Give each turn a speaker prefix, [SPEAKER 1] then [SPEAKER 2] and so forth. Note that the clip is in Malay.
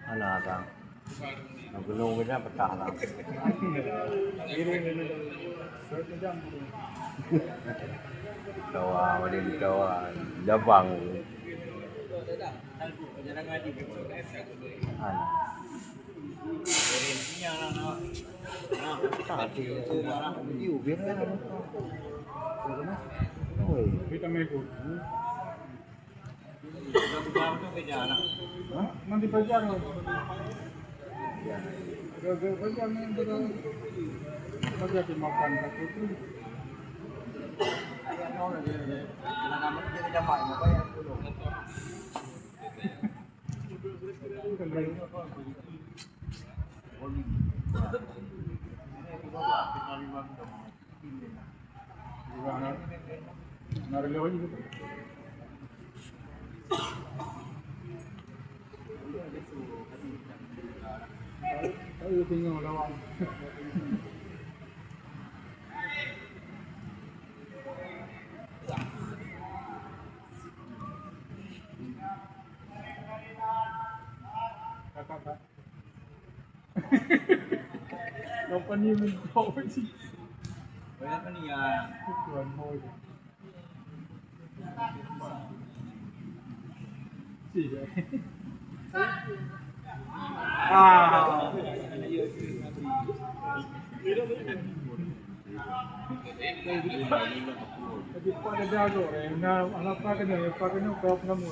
[SPEAKER 1] Ano ka? Nagulungan na pagkakala. Tawa, walin tawa. Labang. Ano?
[SPEAKER 2] Kita may good. Nanti pajar loh. Gagal pajar nih kita. Pajar dimakan tak itu. Naruh lewat gitu. Ayo tinggal lawan. Kakak. Kapan ni kau sih?
[SPEAKER 1] Banyak kan ya.
[SPEAKER 2] Tuan mau. Sih. Ah. Jadi pada jago, na anak pa kanya kop na mo.